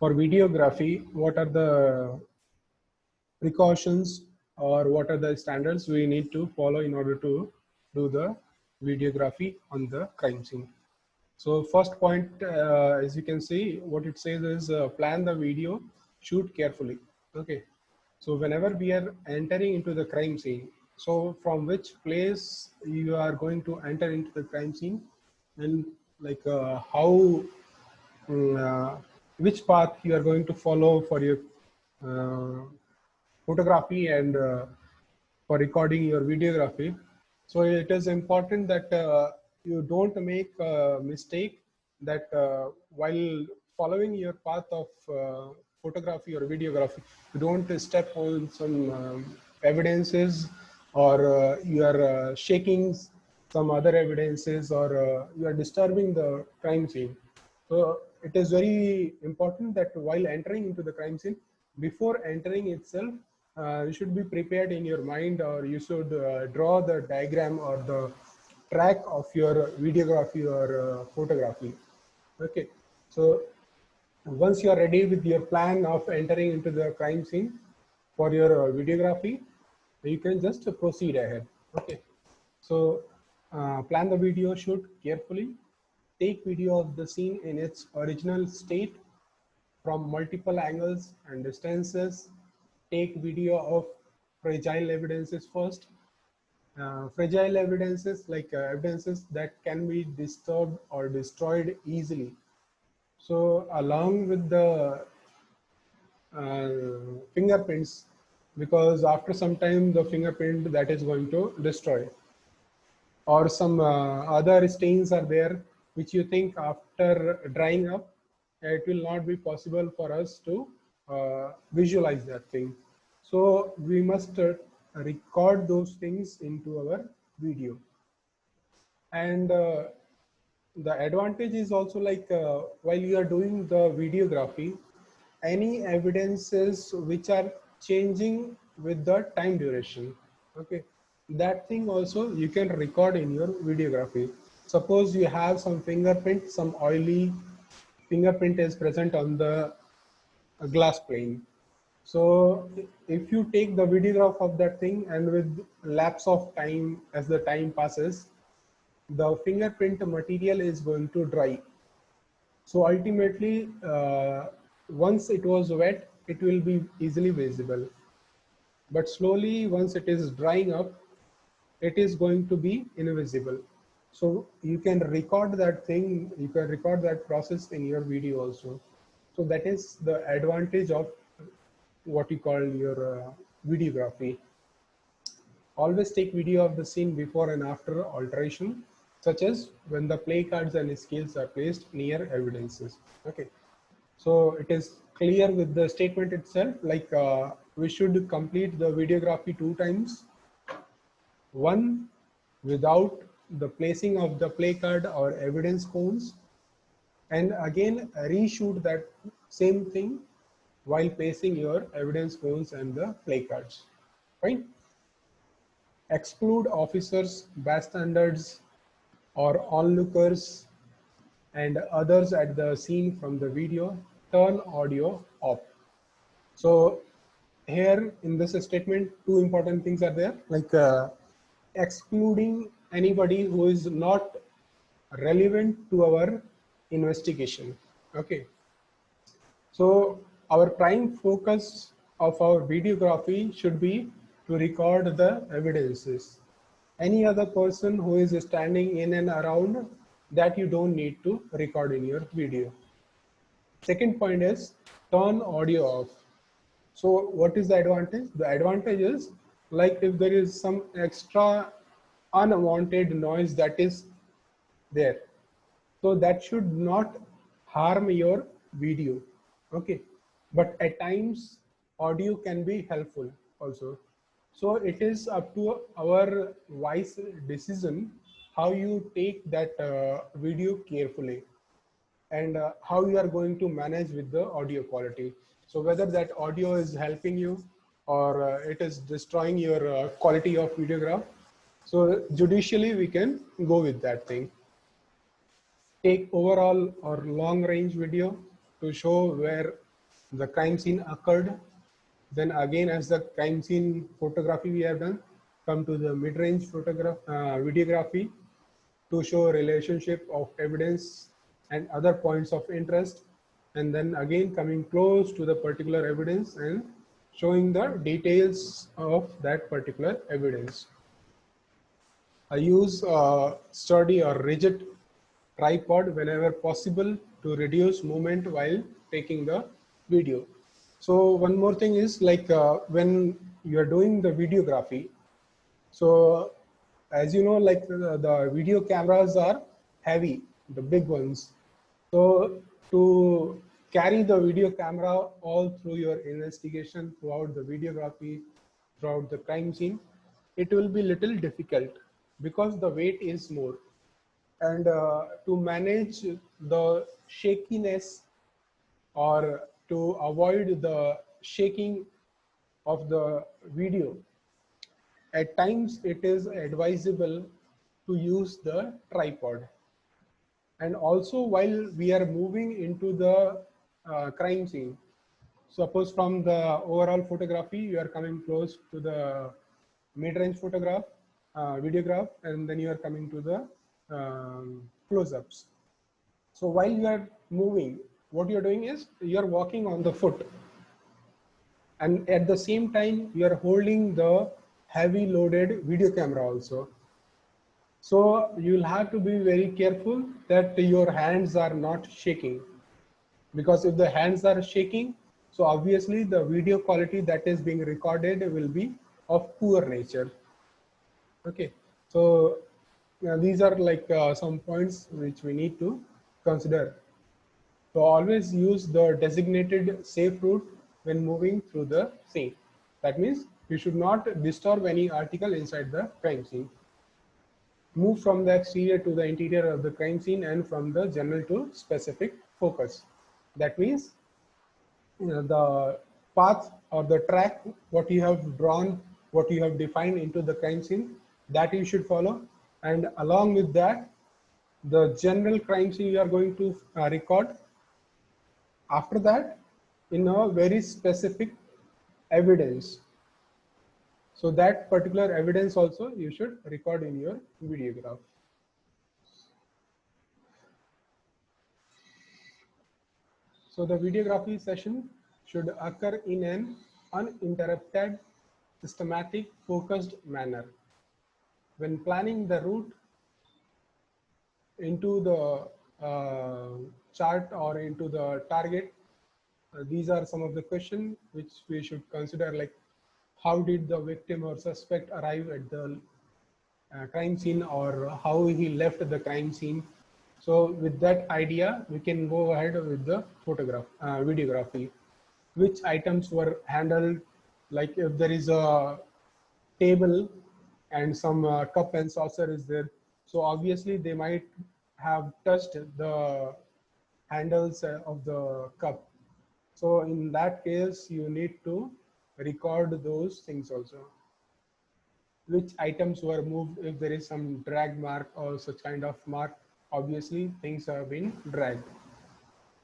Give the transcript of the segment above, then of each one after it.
for videography, what are the precautions or what are the standards we need to follow in order to do the videography on the crime scene. So first point, as you can see, what it says is plan the video, shoot carefully. Okay. So whenever we are entering into the crime scene, so from which place you are going to enter into the crime scene, and like how which path you are going to follow for your uh, photography and for recording your videography. So it is important that you don't make a mistake that while following your path of photography or videography, you don't step on some evidences, or you are shaking some other evidences, or you are disturbing the crime scene. So it is very important that while entering into the crime scene, before entering itself, you should be prepared in your mind, or you should draw the diagram or the track of your videography or photography. Okay, so once you are ready with your plan of entering into the crime scene for your videography, you can just proceed ahead. Okay, so plan the video shoot carefully. Take video of the scene in its original state from multiple angles and distances. Take video of fragile evidences first. Fragile evidences, like evidences that can be disturbed or destroyed easily. So along with the fingerprints, because after some time the fingerprint that is going to destroy, or some other stains are there which you think after drying up it will not be possible for us to visualize that thing. So we must record those things into our video. And the advantage is also, like while you are doing the videography, any evidences which are changing with the time duration, okay, that thing also you can record in your videography. Suppose you have some fingerprint, some oily fingerprint is present on the glass plane. So if you take the videograph of that thing, and with lapse of time, as the time passes, the fingerprint material is going to dry. So ultimately, once it was wet, it will be easily visible. But slowly, once it is drying up, it is going to be invisible. So you can record that thing, you can record that process in your video also. So that is the advantage of what you call your videography. Always take video of the scene before and after alteration, such as when the play cards and scales are placed near evidences. Okay, so it is clear with the statement itself, like we should complete the videography 2 times. One without the placing of the play card or evidence cones, and again reshoot that same thing while placing your evidence cones and the play cards, right? Exclude officers, bystanders, or onlookers and others at the scene from the video. Turn audio off. So here in this statement, 2 important things are there, like excluding anybody who is not relevant to our investigation. Okay, so our prime focus of our videography should be to record the evidences. Any other person who is standing in and around, that you don't need to record in your video. Second point is turn audio off. So what is the advantage? The advantage is, like if there is some extra unwanted noise that is there, so that should not harm your video. Okay, but at times audio can be helpful also. So it is up to our wise decision how you take that video carefully, and how you are going to manage with the audio quality. So whether that audio is helping you, or it is destroying your quality of videograph, so judicially we can go with that thing. Take overall or long range video to show where the crime scene occurred. Then again, as the crime scene photography we have done, come to the mid-range videography to show a relationship of evidence and other points of interest. And then again coming close to the particular evidence and showing the details of that particular evidence. I use a sturdy or rigid tripod whenever possible to reduce movement while taking the video. So one more thing is like when you are doing the videography, so as you know, like the video cameras are heavy, the big ones. So to carry the video camera all through your investigation, throughout the videography, throughout the crime scene, it will be little difficult because the weight is more. And to manage the shakiness or to avoid the shaking of the video, at times it is advisable to use the tripod. And also while we are moving into the crime scene, suppose from the overall photography, you are coming close to the mid-range photograph, videograph, and then you are coming to the close-ups. So while you are moving, what you are doing is you are walking on the foot. And at the same time, you are holding the heavy loaded video camera also. So you'll have to be very careful that your hands are not shaking, because if the hands are shaking, so obviously the video quality that is being recorded will be of poor nature. Okay, so these are like some points which we need to consider. So always use the designated safe route when moving through the scene. That means you should not disturb any article inside the crime scene. Move from the exterior to the interior of the crime scene and from the general to specific focus. That means the path or the track, what you have drawn, what you have defined into the crime scene, that you should follow. And along with that, the general crime scene you are going to record. After that, in a very specific evidence. So that particular evidence also you should record in your videograph. So the videography session should occur in an uninterrupted, systematic, focused manner. When planning the route into the chart or into the target, these are some of the questions which we should consider, like how did the victim or suspect arrive at the crime scene, or how he left the crime scene. So with that idea, we can go ahead with the videography. Which items were handled, like if there is a table and some cup and saucer is there, so obviously they might have touched the handles of the cup. So in that case, you need to record those things also. Which items were moved, if there is some drag mark or such kind of mark, obviously things have been dragged.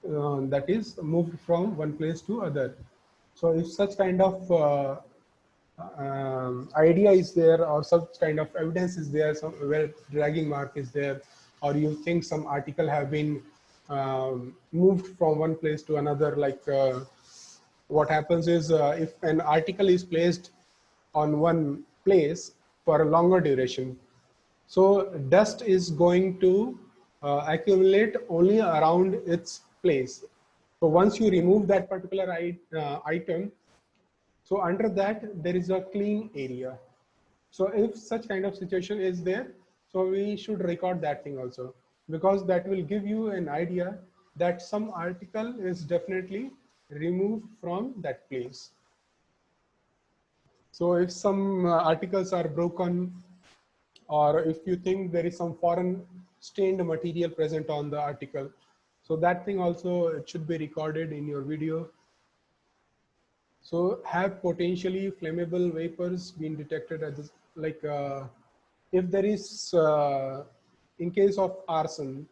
That is moved from one place to other. So if such kind of idea is there, or such kind of evidence is there, some where dragging mark is there, or you think some article have been moved from one place to another, like what happens is if an article is placed on one place for a longer duration, so dust is going to accumulate only around its place. So once you remove that particular item, so under that there is a clean area. So if such kind of situation is there, so we should record that thing also, because that will give you an idea that some article is definitely removed from that place. So if some articles are broken, or if you think there is some foreign stained material present on the article, so that thing also, it should be recorded in your video. So have potentially flammable vapors been detected at this, like if there is in case of arson,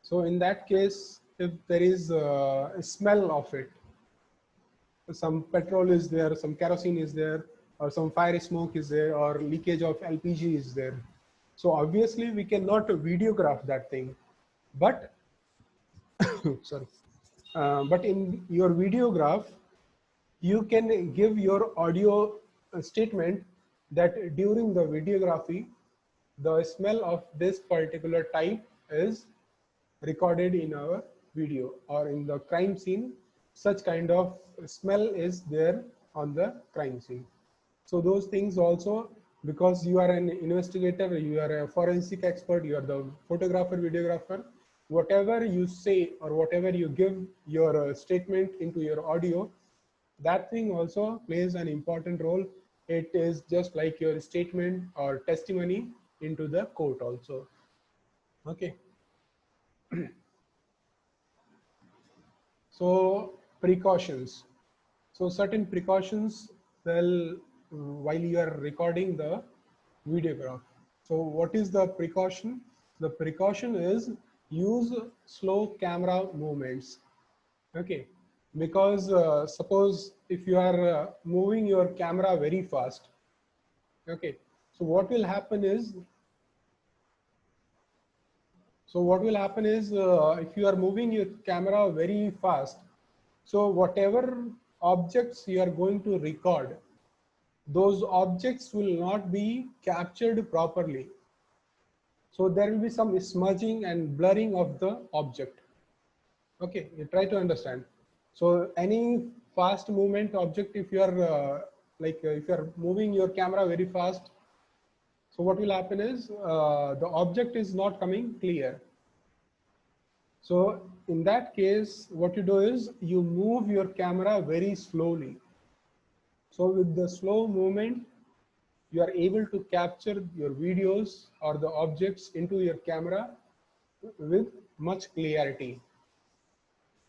so in that case if there is a smell of it, some petrol is there, some kerosene is there, or some fire smoke is there, or leakage of LPG is there. So obviously we cannot videograph that thing, but sorry, but in your videograph, you can give your audio statement that during the videography, the smell of this particular type is recorded in our video, or in the crime scene, such kind of smell is there on the crime scene. So those things also, because you are an investigator, you are a forensic expert, you are the photographer, videographer, whatever you say or whatever you give your statement into your audio, that thing also plays an important role. It is just like your statement or testimony into the court also. Okay. So precautions. So certain precautions, well, while you are recording the videograph. So what is the precaution? The precaution is use slow camera movements. Okay, because suppose if you are moving your camera very fast. Okay, so what will happen is, if you are moving your camera very fast, so whatever objects you are going to record, those objects will not be captured properly. So there will be some smudging and blurring of the object. Okay, you try to understand. So any fast movement object, if you are if you are moving your camera very fast, so what will happen is the object is not coming clear. So in that case, what you do is you move your camera very slowly. So with the slow movement, you are able to capture your videos or the objects into your camera with much clarity.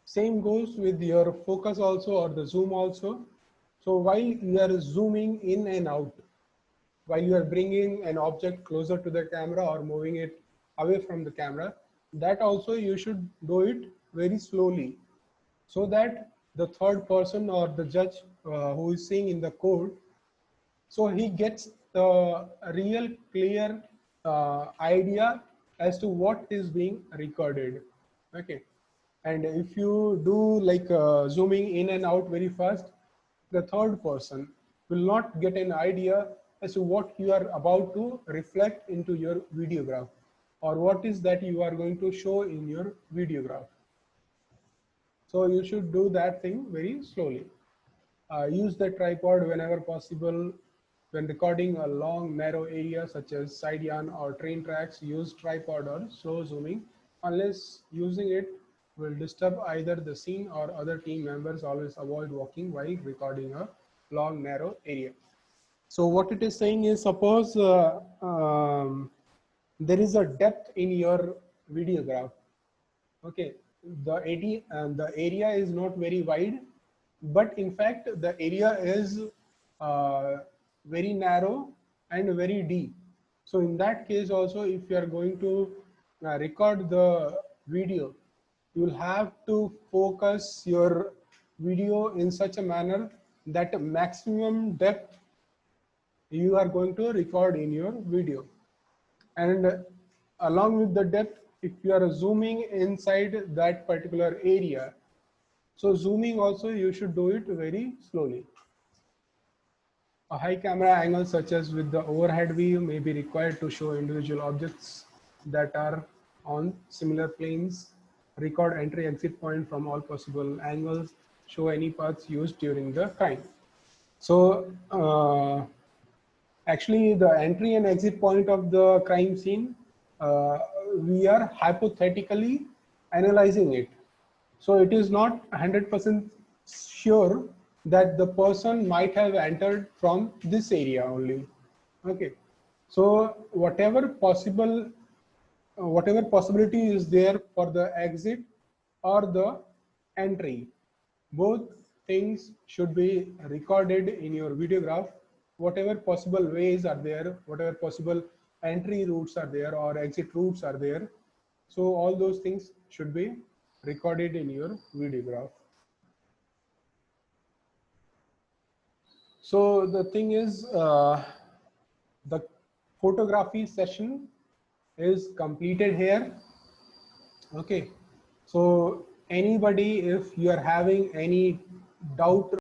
Same goes with your focus also, or the zoom also. So while you are zooming in and out, while you are bringing an object closer to the camera or moving it away from the camera, that also you should do it very slowly, so that the third person or the judge who is seeing in the court, so he gets the real clear idea as to what is being recorded. Okay, and if you do like zooming in and out very fast, the third person will not get an idea as to what you are about to reflect into your videograph, or what is that you are going to show in your videograph. So you should do that thing very slowly. Use the tripod whenever possible. When recording a long, narrow area such as side yarn or train tracks, use tripod or slow zooming. Unless using it will disturb either the scene or other team members, always avoid walking while recording a long, narrow area. So what it is saying is, suppose there is a depth in your videograph. Okay, the area is not very wide, but in fact the area is uh, very narrow and very deep. So in that case also, if you are going to record the video, you will have to focus your video in such a manner that maximum depth you are going to record in your video. And along with the depth, if you are zooming inside that particular area, so zooming also you should do it very slowly. A high camera angle such as with the overhead view may be required to show individual objects that are on similar planes. Record entry exit point from all possible angles. Show any paths used during the crime. So actually, the entry and exit point of the crime scene, uh, we are hypothetically analyzing it. So it is not 100% sure that the person might have entered from this area only. Okay. So whatever possibility is there for the exit or the entry, both things should be recorded in your videograph. Whatever possible ways are there, whatever possible entry routes are there or exit routes are there, so all those things should be recorded in your videograph. So the thing is, the photography session is completed here. Okay, so anybody, if you are having any doubt